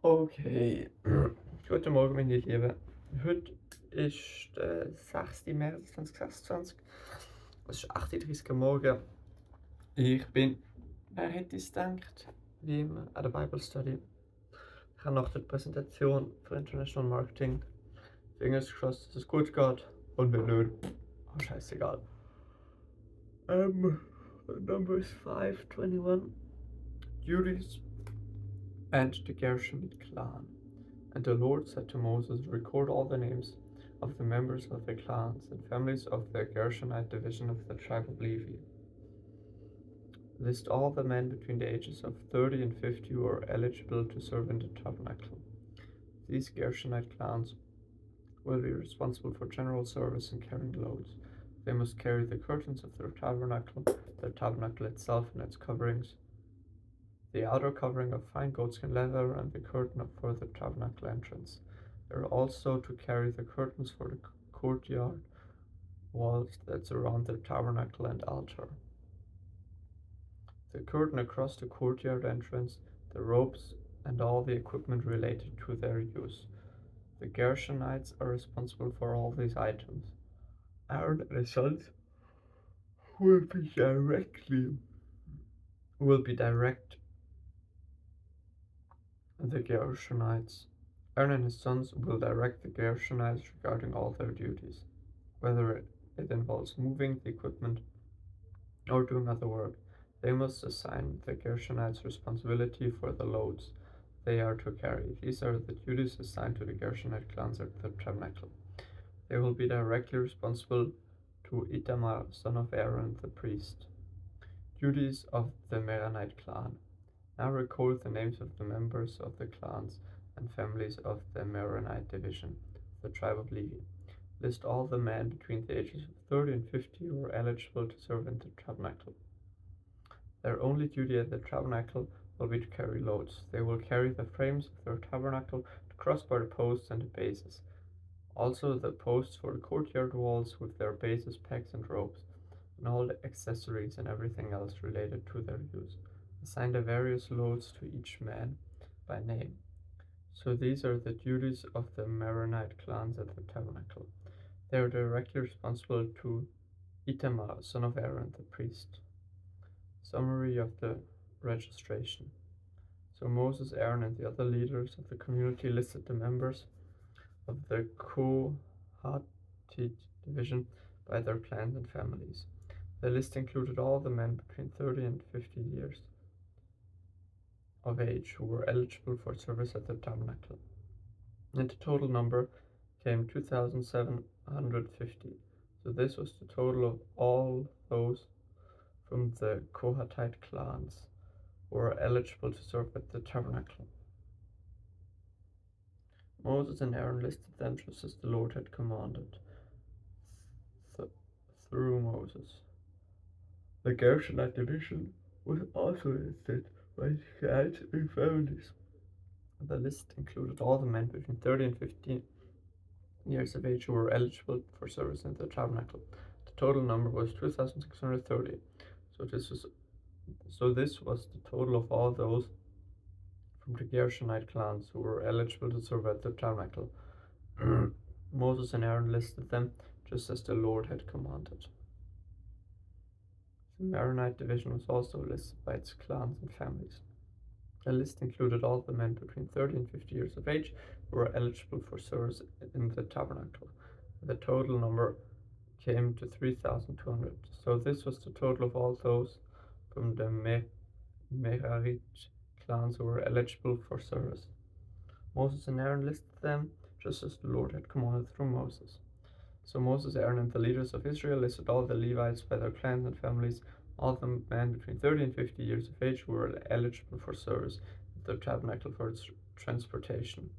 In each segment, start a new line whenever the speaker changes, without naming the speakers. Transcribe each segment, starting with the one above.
Okay, guten Morgen, meine Lieben. Heute ist der 6. März 2026. Es ist 8:30 Uhr morgen. Ich bin, wer hätte es gedacht, wie immer an der Bible Study. Ich habe nach der Präsentation für International Marketing Fingers crossed, dass es gut geht. Und wenn nicht, oh, scheißegal. Numbers 5:21. Duties and the Gershonite clan. And the Lord said to Moses, record all the names of the members of the clans and families of the Gershonite division of the tribe of Levi. List all the men between the ages of 30 and 50 who are eligible to serve in the tabernacle. These Gershonite clans will be responsible for general service and carrying loads. They must carry the curtains of the tabernacle itself and its coverings, the outer covering of fine goatskin leather, and the curtain for the tabernacle entrance. They are also to carry the curtains for the courtyard walls that surround the tabernacle and altar, the curtain across the courtyard entrance, the ropes, and all the equipment related to their use. The Gershonites are responsible for all these items. Aaron and his sons will be direct the Gershonites. Aaron and his sons will direct the Gershonites regarding all their duties, whether it involves moving the equipment or doing other work. They must assign the Gershonites responsibility for the loads they are to carry. These are the duties assigned to the Gershonite clans at the tabernacle. They will be directly responsible to Itamar, son of Aaron the priest. Duties of the Meronite clan. Now record the names of the members of the clans and families of the Meronite division, the tribe of Levi. List all the men between the ages of 30 and 50 who are eligible to serve in the tabernacle. Their only duty at the tabernacle will be to carry loads. They will carry the frames of their tabernacle, the crossbar posts, and the bases. Also the posts for the courtyard walls with their bases, pegs, and ropes, and all the accessories and everything else related to their use. Assign the various loads to each man by name. So these are the duties of the Meronite clans at the tabernacle. They are directly responsible to Itamar, son of Aaron the priest. Summary of the registration. So Moses, Aaron, and the other leaders of the community listed the members of the Kohathite division by their clans and families. The list included all the men between 30 and 50 years of age who were eligible for service at the tabernacle. And the total number came 2,750. So this was the total of all those from the Kohathite clans who were eligible to serve at the tabernacle. Moses and Aaron listed them just as the Lord had commanded through Moses. The Gershonite division was also listed by clans and families. The list included all the men between 30 and 15 years of age who were eligible for service in the tabernacle. The total number was 2,630. So this was the total of all those from the Gershonite clans who were eligible to serve at the tabernacle. Moses and Aaron listed them just as the Lord had commanded. The Meronite division was also listed by its clans and families. The list included all the men between 30 and 50 years of age who were eligible for service in the tabernacle. The total number came to 3,200. So this was the total of all those from the Merarite clans who were eligible for service. Moses and Aaron listed them just as the Lord had commanded through Moses. So Moses, Aaron, and the leaders of Israel listed all the Levites by their clans and families, all the men between 30 and 50 years of age who were eligible for service at the tabernacle for its transportation,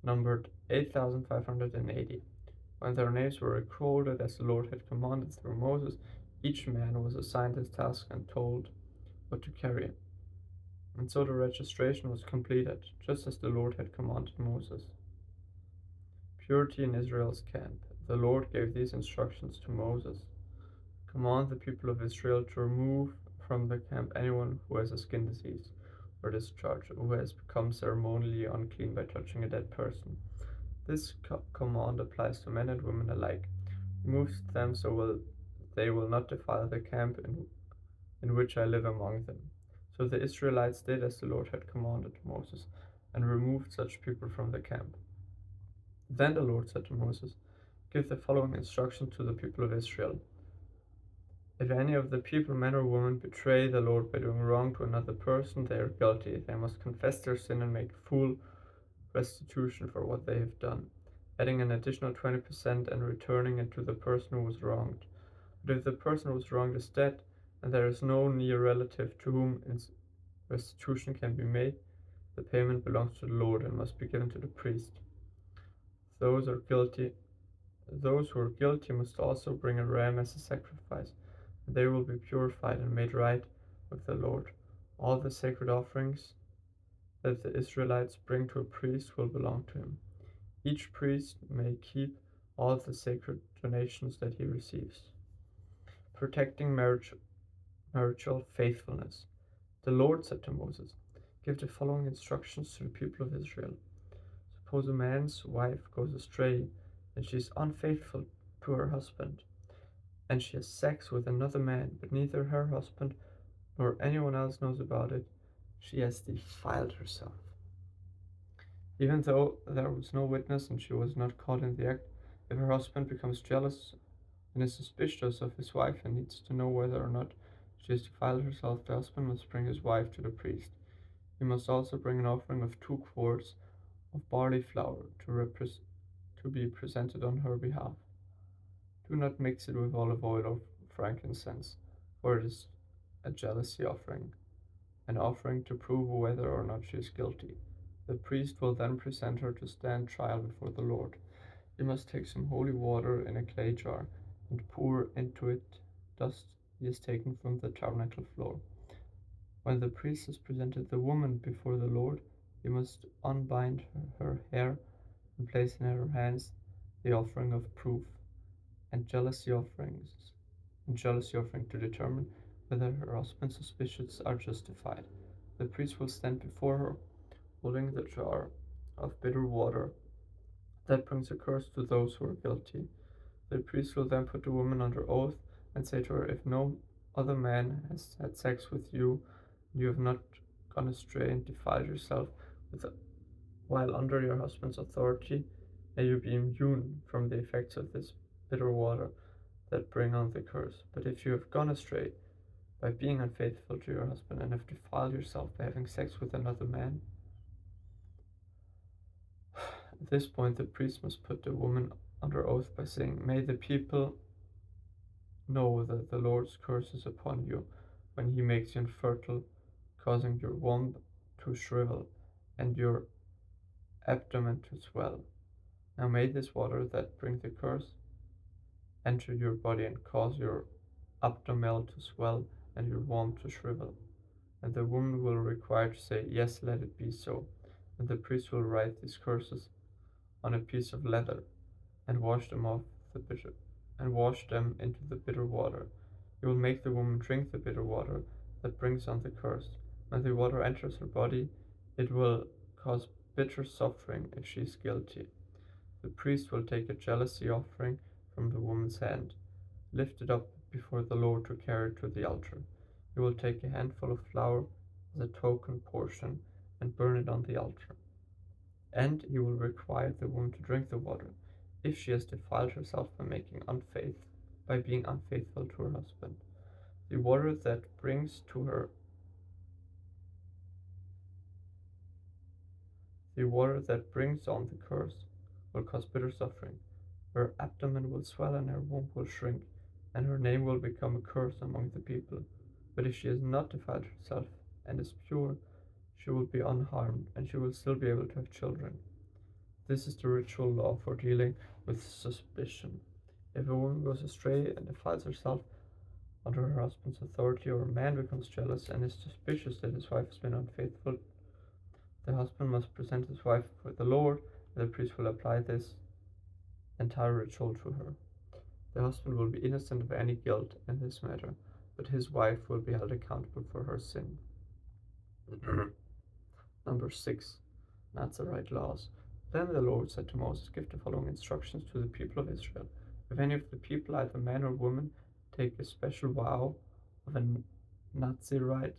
numbered 8,580. When their names were recorded as the Lord had commanded through Moses, each man was assigned his task and told what to carry. And so the registration was completed, just as the Lord had commanded Moses. Purity in Israel's camp. The Lord gave these instructions to Moses. Command the people of Israel to remove from the camp anyone who has a skin disease, or discharge, who has become ceremonially unclean by touching a dead person. This command applies to men and women alike. Remove them so they will not defile the camp in which I live among them. So the Israelites did as the Lord had commanded Moses, and removed such people from the camp. Then the Lord said to Moses, "Give the following instruction to the people of Israel. If any of the people, man or woman, betray the Lord by doing wrong to another person, they are guilty. They must confess their sin and make full restitution for what they have done, adding an additional 20% and returning it to the person who was wronged. But if the person who was wronged is dead, and there is no near relative to whom restitution can be made, the payment belongs to the Lord and must be given to the priest. Those who are guilty must also bring a ram as a sacrifice, and they will be purified and made right with the Lord. All the sacred offerings that the Israelites bring to a priest will belong to him. Each priest may keep all the sacred donations that he receives." Protecting marital faithfulness. The Lord said to Moses, "Give the following instructions to the people of Israel. Suppose a man's wife goes astray, and she is unfaithful to her husband, and she has sex with another man, but neither her husband nor anyone else knows about it. She has defiled herself. Even though there was no witness and she was not caught in the act, if her husband becomes jealous and is suspicious of his wife and needs to know whether or not she has defiled herself, the husband must bring his wife to the priest. He must also bring an offering of 2 quarts of barley flour to be presented on her behalf. Do not mix it with olive oil or frankincense, for it is a jealousy offering, an offering to prove whether or not she is guilty. The priest will then present her to stand trial before the Lord. He must take some holy water in a clay jar and pour into it dust he has taken from the tabernacle floor. When the priest has presented the woman before the Lord, he must unbind her hair and place in her hands the offering of proof and jealousy offering to determine whether her husband's suspicions are justified. The priest will stand before her, holding the jar of bitter water that brings a curse to those who are guilty. The priest will then put the woman under oath and say to her, "If no other man has had sex with you, and you have not gone astray and defiled yourself while under your husband's authority, may you be immune from the effects of this bitter water that bring on the curse. But if you have gone astray by being unfaithful to your husband and have defiled yourself by having sex with another man," at this point the priest must put the woman under oath by saying, "May the people know that the Lord's curse is upon you when he makes you infertile, causing your womb to shrivel and your abdomen to swell. Now may this water that brings the curse enter your body and cause your abdomen to swell and your womb to shrivel." And the woman will require to say, "Yes, let it be so." And the priest will write these curses on a piece of leather and wash them into the bitter water. He will make the woman drink the bitter water that brings on the curse. When the water enters her body, it will cause bitter suffering if she is guilty. The priest will take a jealousy offering from the woman's hand, lift it up before the Lord to carry it to the altar. He will take a handful of flour as a token portion and burn it on the altar. And he will require the woman to drink the water if she has defiled herself by being unfaithful to her husband. The water that brings on the curse will cause bitter suffering. Her abdomen will swell and her womb will shrink, and her name will become a curse among the people. But if she has not defiled herself and is pure, she will be unharmed, and she will still be able to have children. This is the ritual law for dealing with suspicion. If a woman goes astray and defiles herself under her husband's authority, or a man becomes jealous and is suspicious that his wife has been unfaithful, the husband must present his wife before the Lord, and the priest will apply this entire ritual to her. The husband will be innocent of any guilt in this matter, but his wife will be held accountable for her sin. Number 6. Nazirite laws. Then the Lord said to Moses, give the following instructions to the people of Israel. If any of the people, either man or woman, take a special vow of a Nazirite,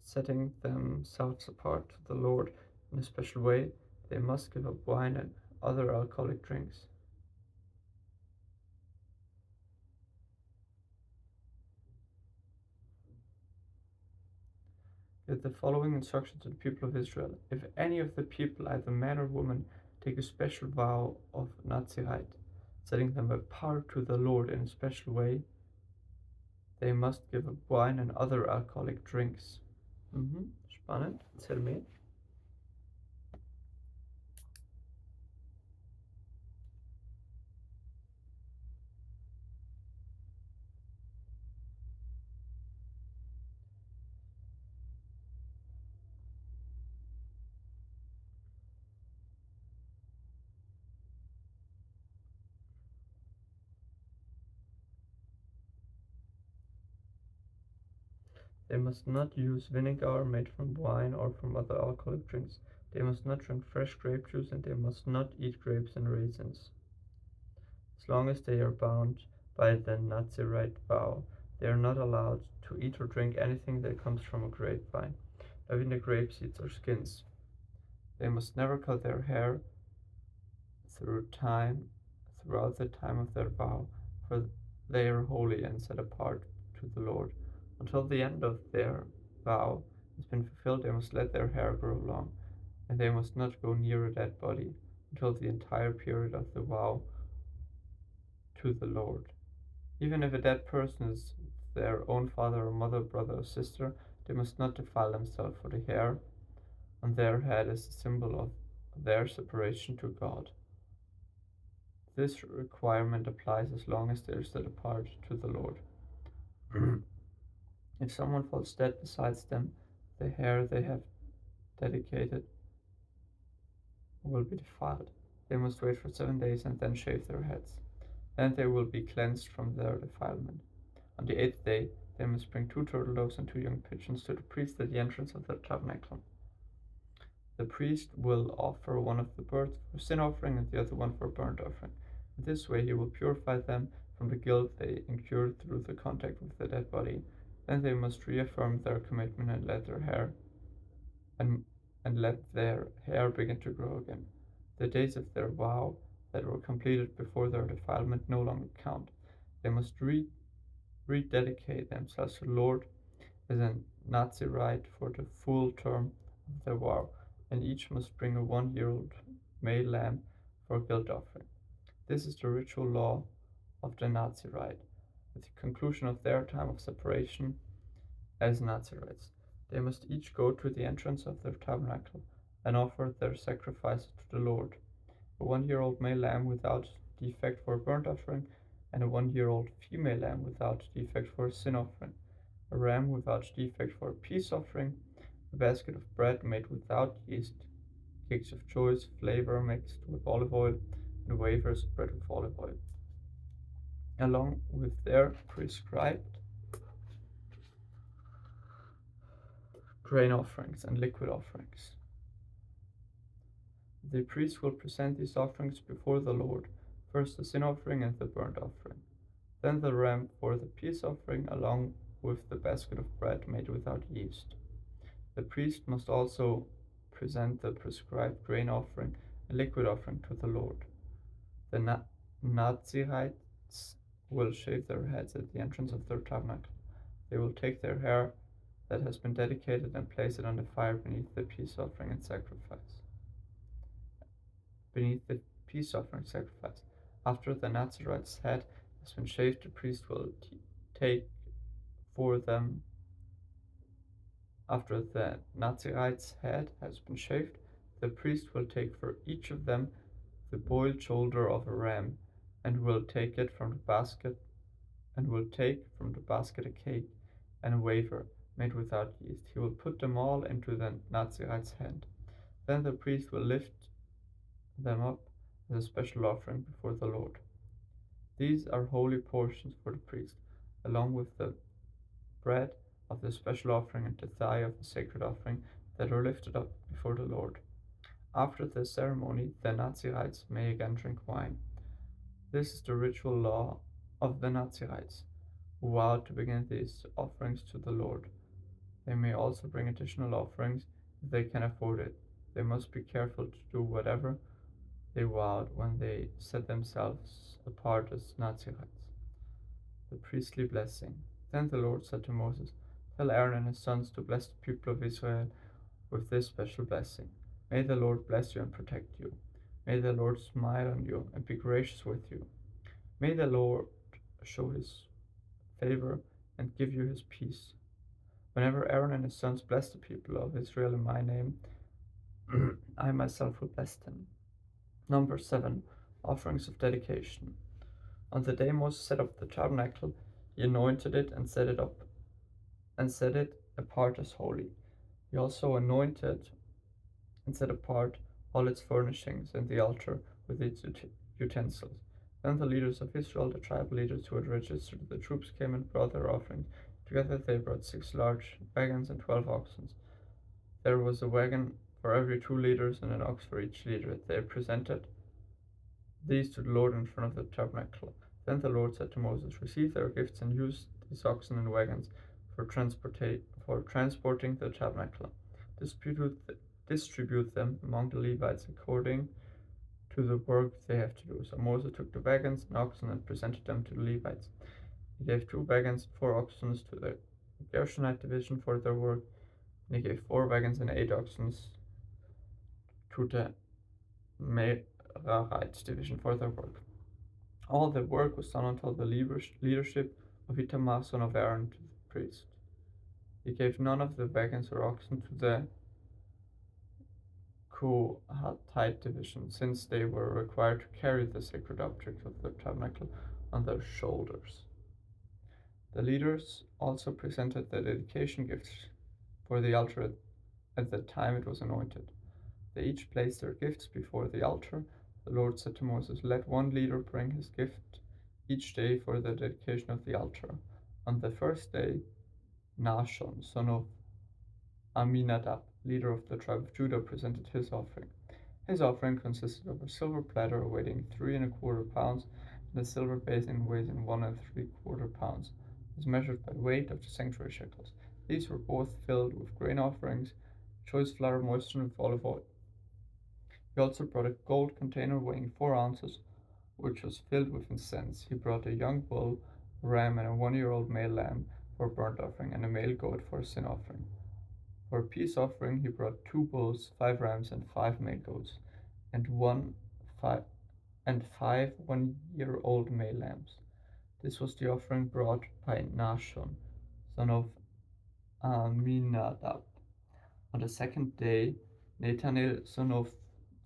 setting themselves apart to the Lord in a special way, they must give up wine and other alcoholic drinks. Give the following instructions to the people of Israel. If any of the people, either man or woman, take a special vow of Nazirite, setting them apart to the Lord in a special way, they must give up wine and other alcoholic drinks. Spannend. Erzähl mir. They must not use vinegar made from wine or from other alcoholic drinks. They must not drink fresh grape juice, and they must not eat grapes and raisins. As long as they are bound by the Nazirite vow, they are not allowed to eat or drink anything that comes from a grapevine, not even the grape seeds or skins. They must never cut their hair throughout the time of their vow, for they are holy and set apart to the Lord. Until the end of their vow has been fulfilled, they must let their hair grow long, and they must not go near a dead body until the entire period of the vow to the Lord. Even if a dead person is their own father or mother, brother or sister, they must not defile themselves, for the hair on their head is a symbol of their separation to God. This requirement applies as long as they are set apart to the Lord. If someone falls dead beside them, the hair they have dedicated will be defiled. They must wait for 7 days and then shave their heads. Then they will be cleansed from their defilement. On the 8th day, they must bring 2 turtle doves and 2 young pigeons to the priest at the entrance of the tabernacle. The priest will offer one of the birds for sin offering and the other one for burnt offering. In this way he will purify them from the guilt they incurred through the contact with the dead body. Then they must reaffirm their commitment and let their hair begin to grow again. The days of their vow that were completed before their defilement no longer count. They must rededicate themselves to the Lord as a Nazirite for the full term of their vow, and each must bring a 1-year-old male lamb for a guilt offering. This is the ritual law of the Nazirite. At the conclusion of their time of separation as Nazirites, they must each go to the entrance of the tabernacle and offer their sacrifice to the Lord: a 1-year-old male lamb without defect for a burnt offering, and a 1-year-old female lamb without defect for a sin offering, a ram without defect for a peace offering, a basket of bread made without yeast, cakes of choice flavor mixed with olive oil, and wafers spread with olive oil, along with their prescribed grain offerings and liquid offerings. The priest will present these offerings before the Lord, first the sin offering and the burnt offering, then the ram for the peace offering, along with the basket of bread made without yeast. The priest must also present the prescribed grain offering and liquid offering to the Lord. The Nazirites will shave their heads at the entrance of their tabernacle. They will take their hair that has been dedicated and place it on the fire beneath the peace offering sacrifice. After the Nazirite's head has been shaved, the priest will take for them. After the Nazirite's head has been shaved, the priest will take for each of them the boiled shoulder of a ram, and will take from the basket a cake and a wafer made without yeast. He will put them all into the Nazirite's hand. Then the priest will lift them up as a special offering before the Lord. These are holy portions for the priest, along with the bread of the special offering and the thigh of the sacred offering that are lifted up before the Lord. After this ceremony, the Nazirites may again drink wine. This is the ritual law of the Nazirites, who vowed to bring these offerings to the Lord. They may also bring additional offerings if they can afford it. They must be careful to do whatever they vowed when they set themselves apart as Nazirites. The priestly blessing. Then the Lord said to Moses, "Tell Aaron and his sons to bless the people of Israel with this special blessing. May the Lord bless you and protect you. May the Lord smile on you and be gracious with you. May the Lord show his favor and give you his peace. Whenever Aaron and his sons bless the people of Israel in my name, I myself will bless them." Number 7. Offerings of dedication. On the day Moses set up the tabernacle, he anointed it and set it apart as holy. He also anointed and set apart all its furnishings and the altar with its utensils. Then the leaders of Israel, the tribal leaders who had registered the troops, came and brought their offerings. Together they brought 6 large wagons and 12 oxen. There was a wagon for every 2 leaders and an ox for each leader. They presented these to the Lord in front of the tabernacle. Then the Lord said to Moses, "Receive their gifts and use these oxen and wagons for transporting the tabernacle. Distribute them among the Levites according to the work they have to do." So Moses took the wagons and oxen and presented them to the Levites. He gave 2 wagons and 4 oxen to the Gershonite division for their work, and he gave 4 wagons and 8 oxen to the Merarite division for their work. All the work was done until the leadership of Itamar son of Aaron to the priest. He gave none of the wagons or oxen to the Kohathite division, since they were required to carry the sacred object of the tabernacle on their shoulders. The leaders also presented the dedication gifts for the altar at the time it was anointed. They each placed their gifts before the altar. The Lord said to Moses, "Let one leader bring his gift each day for the dedication of the altar." On the first day, Nahshon, son of Amminadab, leader of the tribe of Judah, presented his offering. His offering consisted of a silver platter weighing 3¼ pounds and a silver basin weighing 1¾ pounds, as measured by weight of the sanctuary shekels. These were both filled with grain offerings, choice flour moistened with olive oil. He also brought a gold container weighing 4 ounces, which was filled with incense. He brought a young bull, a ram, and a 1-year-old male lamb for a burnt offering, and a male goat for a sin offering. For a peace offering, he brought 2 bulls, 5 rams, and 5 male goats, and 5 1-year-old male lambs. This was the offering brought by Nahshon, son of Amminadab. On the second day, Nethanel, son of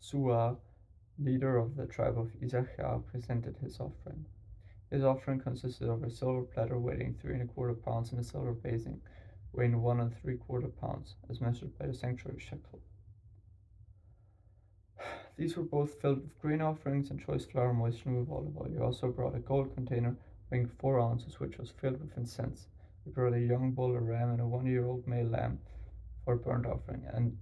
Zuar, leader of the tribe of Issachar, presented his offering. His offering consisted of a silver platter weighing 3¼ pounds and a silver basin weighing 1¾ pounds, as measured by the sanctuary shekel. These were both filled with grain offerings and choice flour moistened with olive oil. He also brought a gold container weighing 4 ounces, which was filled with incense. He brought a young bull, a ram, and a 1-year-old male lamb for a burnt offering, and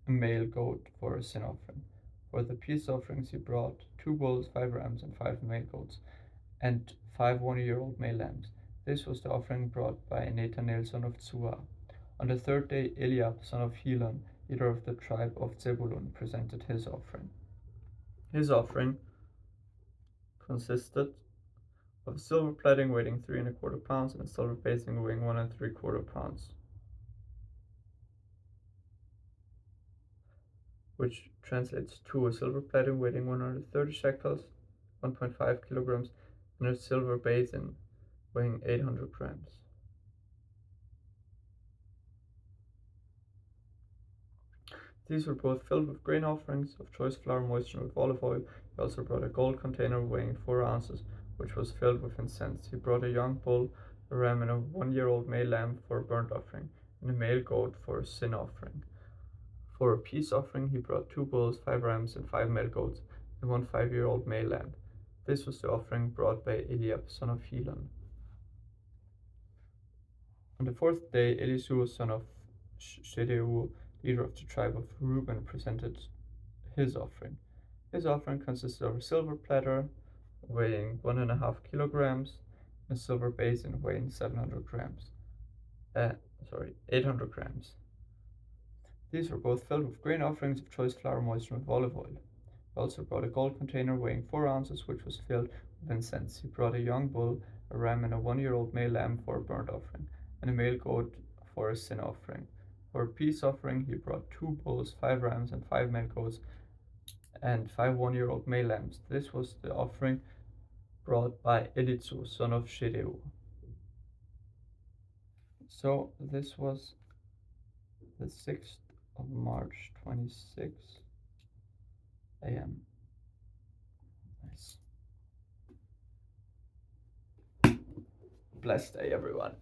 a male goat for a sin offering. For the peace offerings he brought 2 bulls, 5 rams, and 5 male goats, and 5 1-year-old male lambs. This was the offering brought by Nethanel, son of Zuar. On the third day, Eliab, son of Helon, leader of the tribe of Zebulun, presented his offering. His offering consisted of a silver plating weighing 3¼ pounds and a silver basin weighing 1¾ pounds, which translates to a silver plating weighing 130 shekels, 1.5 kilograms, and a silver basin weighing 800 grams. These were both filled with grain offerings of choice flour moistened with olive oil. He also brought a gold container weighing 4 ounces, which was filled with incense. He brought a young bull, a ram, and a 1-year-old male lamb for a burnt offering, and a male goat for a sin offering. For a peace offering, he brought 2 bulls, 5 rams, and 5 male goats, and 1 5-year-old male lamb. This was the offering brought by Eliab, son of Helon. On the fourth day, Elisur, son of Shedeur, leader of the tribe of Reuben, presented his offering. His offering consisted of a silver platter weighing 1.5 kilograms, and a silver basin weighing 700 grams. 800 grams. These were both filled with grain offerings of choice flour moistened with olive oil. He also brought a gold container weighing 4 ounces, which was filled with incense. He brought a young bull, a ram, and a 1-year-old male lamb for a burnt offering, and a male goat for a sin offering. For a peace offering, he brought 2 bulls, 5 rams, and 5 male goats, and 5 1-year-old male lambs. This was the offering brought by Elitzu, son of Shedeu. So this was the 6th of March, 26 a.m. Nice. Blessed day, everyone.